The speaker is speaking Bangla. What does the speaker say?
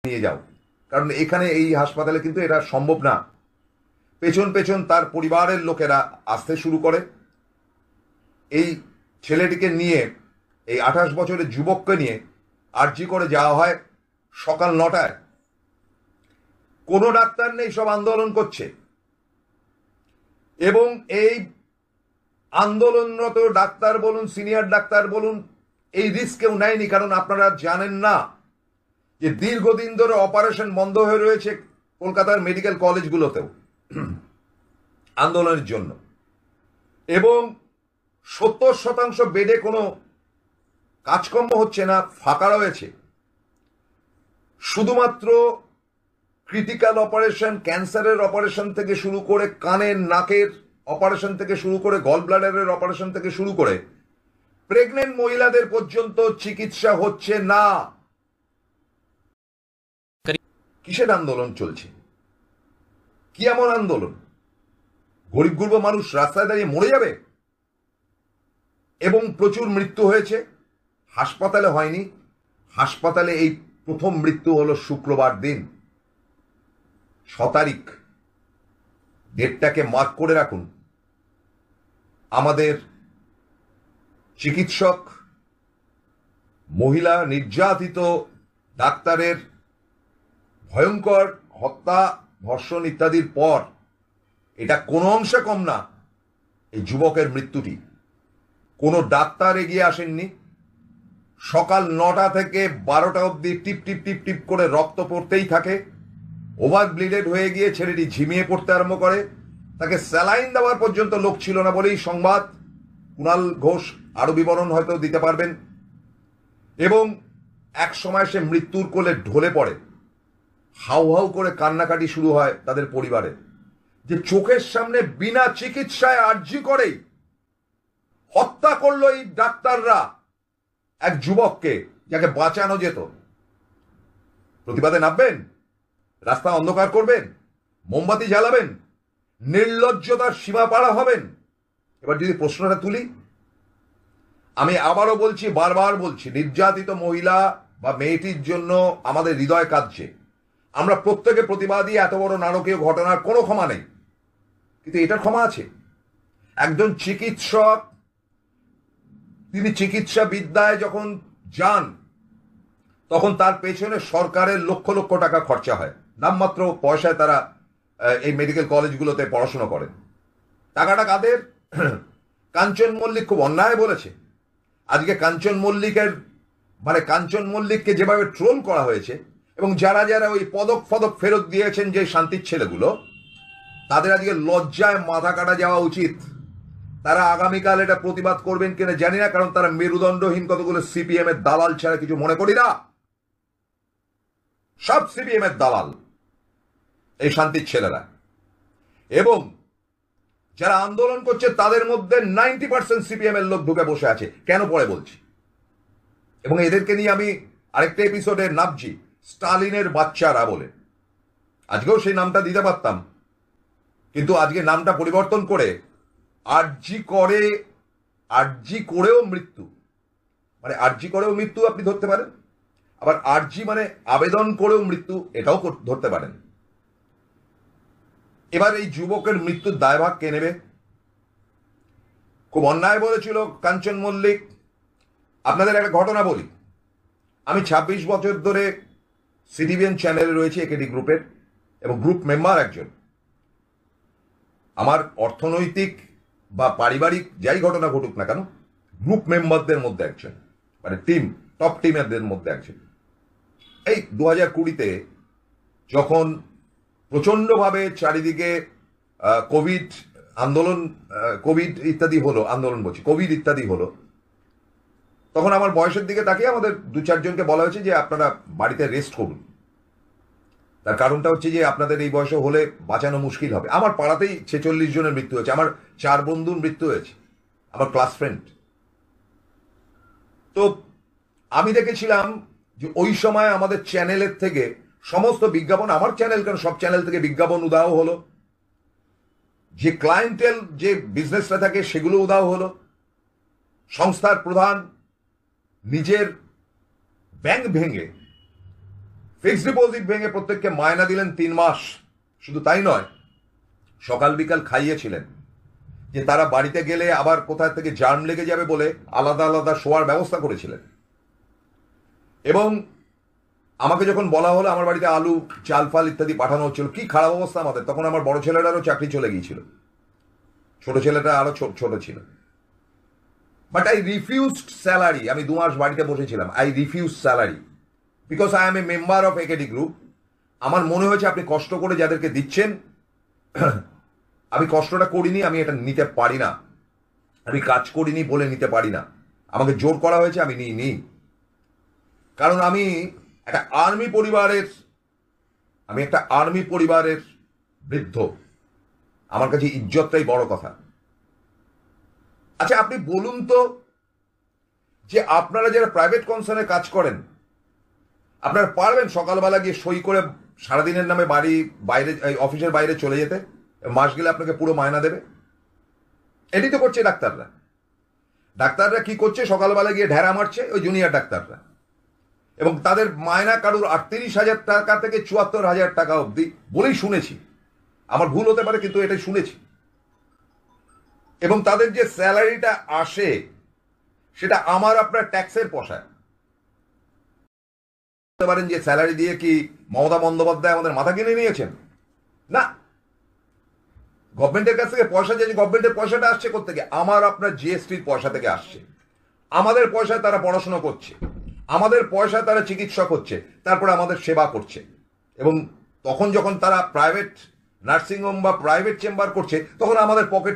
নিয়ে যাও, কারণ এখানে এই হাসপাতালে কিন্তু এটা সম্ভব না। পেছন পেছন তার পরিবারের লোকেরা আসতে শুরু করে। এই ছেলেটিকে নিয়ে, এই 28 বছরের যুবককে নিয়ে আরজি করে যাওয়া হয় সকাল 9টায়। কোনো ডাক্তার নেই, সব আন্দোলন করছে। এবং এই আন্দোলনরত ডাক্তার বলুন, সিনিয়র ডাক্তার বলুন, এই রিস্ক কেউ নেয়নি, কারণ আপনারা জানেন না যে দীর্ঘদিন ধরে অপারেশন বন্ধ হয়ে রয়েছে কলকাতার মেডিকেল কলেজগুলোতেও আন্দোলনের জন্য। এবং 70% বেডে কোনো কাজকর্ম হচ্ছে না, ফাঁকা রয়েছে। শুধুমাত্র ক্রিটিক্যাল অপারেশন, ক্যান্সারের অপারেশন থেকে শুরু করে, কানের নাকের অপারেশন থেকে শুরু করে, গল ব্লাডারের অপারেশন থেকে শুরু করে প্রেগনেন্ট মহিলাদের পর্যন্ত চিকিৎসা হচ্ছে না। কিসের আন্দোলন চলছে? কি এমন আন্দোলন? গরিব গুরব মানুষ রাস্তায় দাঁড়িয়ে মরে যাবে? এবং প্রচুর মৃত্যু হয়েছে, হাসপাতালে হয়নি। হাসপাতালে এই প্রথম মৃত্যু হলো শুক্রবার দিন 6 তারিখ। ডেটটাকে মার্ক করে রাখুন। আমাদের চিকিৎসক, মহিলা নির্যাতিত ডাক্তারের ভয়ঙ্কর হত্যা, ধর্ষণ ইত্যাদির পর এটা কোনো অংশে কম না। এই যুবকের মৃত্যুটি কোনো ডাক্তার এগিয়ে আসেননি। সকাল 9টা থেকে 12টা অবধি টিপ টিপ টিপ টিপ করে রক্ত পড়তেই থাকে। ওভার ব্লিডেড হয়ে গিয়ে ছেলেটি ঝিমিয়ে পড়তে আরম্ভ করে। তাকে স্যালাইন দেওয়ার পর্যন্ত লোক ছিল না বলেই সংবাদ। কুণাল ঘোষ আরো বিবরণ হয়তো দিতে পারবেন। এবং এক সময় সে মৃত্যুর কোলে ঢলে পড়ে। হাউ হাউ করে কান্নাকাটি শুরু হয় তাদের পরিবারে, যে চোখের সামনে বিনা চিকিৎসায় আরজি করেই হত্যা করলো এই ডাক্তাররা এক যুবককে, যাকে বাঁচানো যেত। প্রতিবাদে নামবেন, রাস্তা অন্ধকার করবেন, মোমবাতি জ্বালাবেন, নির্লজ্জতার সীমা পাড়া হবেন। এবার যদি প্রশ্নটা তুলি, আমি আবারও বলছি, বারবার বলছি, নির্যাতিত মহিলা বা মেয়েটির জন্য আমাদের হৃদয় কাঁদছে। আমরা প্রত্যেকে প্রতিবাদী। এত বড় নারকীয় ঘটনার কোনো ক্ষমা নেই, কিন্তু এটার ক্ষমা আছে। একজন চিকিৎসক, তিনি চিকিৎসা বিদ্যায় যখন যান তখন তার পেছনে সরকারের লক্ষ লক্ষ টাকা খরচা হয়। নামমাত্র পয়সায় তারা এই মেডিকেল কলেজগুলোতে পড়াশোনা করেন। টাকাটা কাদের? কাঞ্চন মল্লিক খুব অন্যায় বলেছে। আজকে কাঞ্চন মল্লিককে যেভাবে ট্রোল করা হয়েছে, এবং যারা যারা ওই পদক ফদক ফেরত দিয়েছেন যে শান্তির ছেলেগুলো, তাদের আজকে লজ্জায় মাথা কাটা যাওয়া উচিত। তারা আগামীকাল এটা প্রতিবাদ করবেন কিনা জানি না, কারণ তারা মেরুদণ্ডহীন কতগুলো সিপিএম এর দালাল ছাড়া কিছু মনে করি না। সব সিপিএম এর দালাল এই শান্তির ছেলেরা। এবং যারা আন্দোলন করছে তাদের মধ্যে 90% সিপিএম এর লোক ঢুকে বসে আছে। কেন পরে বলছি। এবং এদেরকে নিয়ে আমি আরেকটা এপিসোডে নামছি, স্টালিনের বাচ্চারা বলে। আজকেও সেই নামটা দিতে পারতাম, কিন্তু আজকে নামটা পরিবর্তন করে আরজি করেও মৃত্যু, মানে আরজি করেও মৃত্যু আপনি ধরতে পারেন। আবার আরজি মানে আবেদন করেও মৃত্যু, এটাও ধরতে পারেন। এবার এই যুবকের মৃত্যুর দায়ভার কে নেবে? খুব অন্যায় বলেছিল কাঞ্চন মল্লিক। আপনাদের একটা ঘটনা বলি। আমি 26 বছর ধরে সিটিভিএন চ্যানেলে রয়েছি, একেডি গ্রুপের, এবং গ্রুপ মেম্বার একজন। আমার অর্থনৈতিক বা পারিবারিক যাই ঘটনা ঘটুক না কেন, গ্রুপ মেম্বারদের মধ্যে একজন, মানে টিম, টপ টিমের মধ্যে একজন। এই 2020-তে যখন প্রচন্ডভাবে চারিদিকে কোভিড ইত্যাদি হলো, তখন আমার বয়সের দিকে তাকিয়ে আমাদের 2-4 জনকে বলা হয়েছে যে আপনারা বাড়িতে রেস্ট করুন। তার কারণটা হচ্ছে যে আপনাদের এই বয়সে হলে বাঁচানো মুশকিল হবে। আমার পাড়াতেই 46 জনের মৃত্যু হয়েছে, আমার 4 বন্ধুর মৃত্যু হয়েছে, আমার ক্লাস ফ্রেন্ড। তো আমি দেখেছিলাম যে ওই সময় আমাদের চ্যানেলের থেকে সমস্ত বিজ্ঞাপন, আমার চ্যানেল কেন সব চ্যানেল থেকে বিজ্ঞাপন উদাও হলো, যে ক্লায়েন্টেল যে বিজনেসটা থাকে সেগুলো উদাও হলো। সংস্থার প্রধান নিজের ব্যাংক ভেঙে ফিক্সড ডিপোজিট ভেঙে প্রত্যেককে মায়না দিলেন 3 মাস। শুধু তাই নয়, সকাল বিকাল খাইয়েছিলেন, যে তারা বাড়িতে গেলে আবার কোথায় থেকে জার্ম লেগে যাবে বলে আলাদা আলাদা শোয়ার ব্যবস্থা করেছিলেন। এবং আমাকে যখন বলা হলো আমার বাড়িতে আলু, চাল ফাল ইত্যাদি পাঠানো হচ্ছিল, কি খারাপ অবস্থা আমাদের, তখন আমার বড় ছেলেটারও চাকরি চলে গিয়েছিল, ছোট ছেলেটা আরো ছোট ছিল। But I refused salary. আমি 2 মাস বাড়িতে বসেছিলাম। I refuse salary because I M a member of AKD group. আমার মনে হয়েছে আপনি কষ্ট করে যাদেরকে দিচ্ছেন, আমি কষ্টটা করিনি, আমি এটা নিতে পারি না, আমি কাজ করিনি বলে নিতে পারি না, আমাকে জোর করা হয়েছে, আমি নিই। কারণ আমি একটা আর্মি পরিবারের বৃদ্ধ, আমার কাছে ইজ্জতটাই বড় কথা। আচ্ছা আপনি বলুন তো, যে আপনারা যারা প্রাইভেট কনসার্নে কাজ করেন, আপনারা পারবেন সকালবেলা গিয়ে সই করে সারাদিনের নামে বাইরে অফিসের বাইরে চলে যেতে, মাস গেলে আপনাকে পুরো মায়না দেবে? এটি তো করছে ডাক্তাররা। ডাক্তাররা কি করছে, সকালবেলা গিয়ে ঢেরা মারছে ওই জুনিয়র ডাক্তাররা, এবং তাদের মায়না কারুর 38,000 টাকা থেকে 74,000 টাকা অবধি বলেই শুনেছি, আমার ভুল হতে পারে কিন্তু এটাই শুনেছি। এবং তাদের যে স্যালারিটা আসে সেটা আমার আপনার ট্যাক্সের পয়সায়। বলতে পারেন যে স্যালারি দিয়ে কি মমতা বন্দ্যোপাধ্যায় আমাদের মাথা কিনে নিয়েছেন? না, গভর্নমেন্টের কাছ থেকে পয়সা, যে গভর্নমেন্টের পয়সাটা আসছে কোত্থেকে? আমার আপনার জিএসটির পয়সা থেকে আসছে। আমাদের পয়সায় তারা পড়াশোনা করছে, আমাদের পয়সায় তারা চিকিৎসক হচ্ছে, তারপরে আমাদের সেবা করছে। এবং তখন যখন তারা প্রাইভেট নার্সিংহোম বা প্রাইভেট চেম্বার করছে, তখন আমাদের পকেট